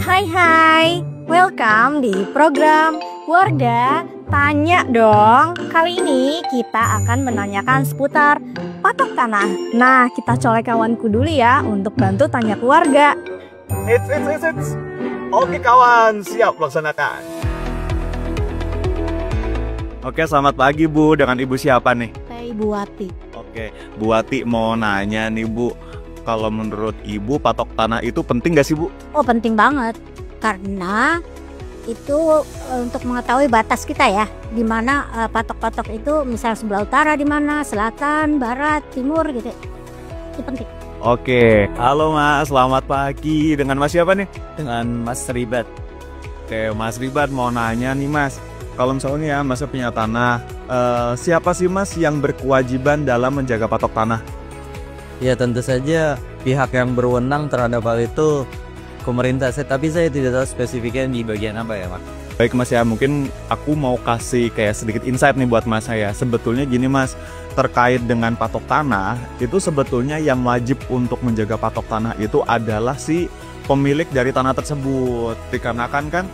Hai, welcome di program Wardah Tanya Dong. Kali ini kita akan menanyakan seputar patok tanah. Nah, kita colek kawanku dulu ya untuk bantu tanya ke warga. It's. Oke kawan, siap laksanakan. Oke, selamat pagi Bu, dengan Ibu siapa nih? Saya Ibu Wati. Oke, Bu Wati mau nanya nih Bu, kalau menurut Ibu patok tanah itu penting gak sih Bu? Oh, penting banget, karena itu untuk mengetahui batas kita ya, di mana patok-patok itu misal sebelah utara di mana, selatan, barat, timur gitu. Itu penting. Oke, halo Mas, selamat pagi. Dengan Mas siapa nih? Dengan Mas Ribat. Oke, Mas Ribat mau nanya nih Mas, kalau misalnya Mas punya tanah, siapa sih Mas yang berkewajiban dalam menjaga patok tanah? Ya tentu saja pihak yang berwenang terhadap hal itu pemerintah, tapi saya tidak tahu spesifiknya di bagian apa ya Mas. Baik Mas ya, mungkin aku mau kasih kayak sedikit insight nih buat Mas saya. Sebetulnya gini Mas, terkait dengan patok tanah, itu sebetulnya yang wajib untuk menjaga patok tanah itu adalah si pemilik dari tanah tersebut. Dikarenakan kan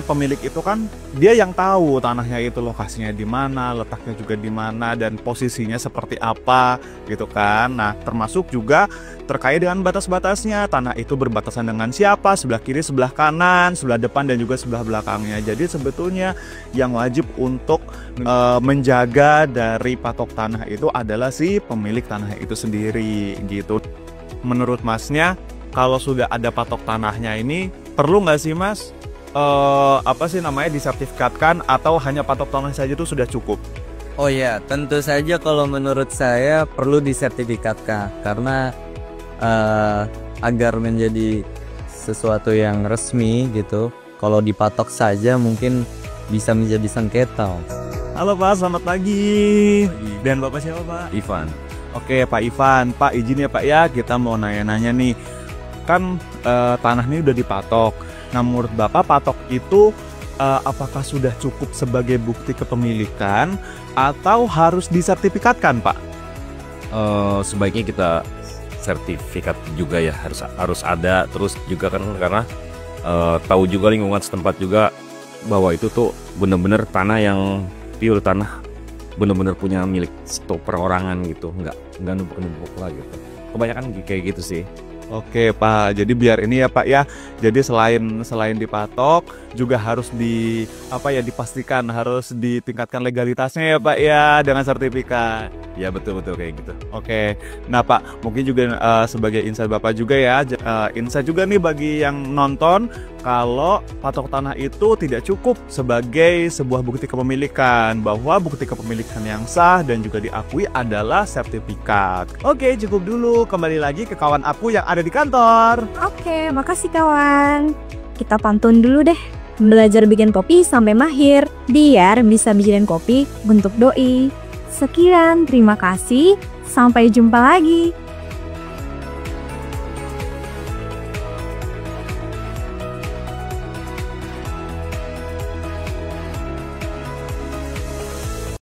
pemilik itu kan dia yang tahu tanahnya itu lokasinya di mana, letaknya juga di mana, dan posisinya seperti apa gitu kan. Nah, termasuk juga terkait dengan batas-batasnya, tanah itu berbatasan dengan siapa, sebelah kiri, sebelah kanan, sebelah depan, dan juga sebelah belakangnya. Jadi sebetulnya yang wajib untuk menjaga dari patok tanah itu adalah si pemilik tanah itu sendiri gitu. Menurut Masnya, kalau sudah ada patok tanahnya ini, perlu nggak sih Mas disertifikatkan, atau hanya patok tanah saja itu sudah cukup? Oh ya, tentu saja kalau menurut saya perlu disertifikatkan, karena agar menjadi sesuatu yang resmi gitu. Kalau dipatok saja mungkin bisa menjadi sengketa. Halo Pak, selamat pagi. Dan Bapak siapa Pak? Ivan. Oke Pak Ivan, Pak izin ya Pak ya, kita mau nanya-nanya nih. Kan tanah ini udah dipatok. Nah, menurut Bapak patok itu apakah sudah cukup sebagai bukti kepemilikan atau harus disertifikatkan Pak? Sebaiknya kita sertifikat juga ya, harus ada. Terus juga kan karena tahu juga lingkungan setempat juga bahwa itu tuh bener-bener tanah yang pure, tanah bener-bener punya milik perorangan gitu, nggak numpuk-numpuk lah gitu. Kebanyakan kayak gitu sih. Oke Pak, jadi biar ini ya Pak ya. Jadi selain dipatok juga harus dipastikan, harus ditingkatkan legalitasnya ya Pak ya, dengan sertifikat. Ya betul kayak gitu. Oke, nah Pak, mungkin juga sebagai insight Bapak juga ya, insight juga nih bagi yang nonton, kalau patok tanah itu tidak cukup sebagai sebuah bukti kepemilikan, bahwa bukti kepemilikan yang sah dan juga diakui adalah sertifikat. Oke, cukup dulu, kembali lagi ke kawan aku yang ada di kantor. Oke, makasih kawan. Kita pantun dulu deh. Belajar bikin kopi sampai mahir, biar bisa bikin kopi bentuk doi. Sekian, terima kasih. Sampai jumpa lagi.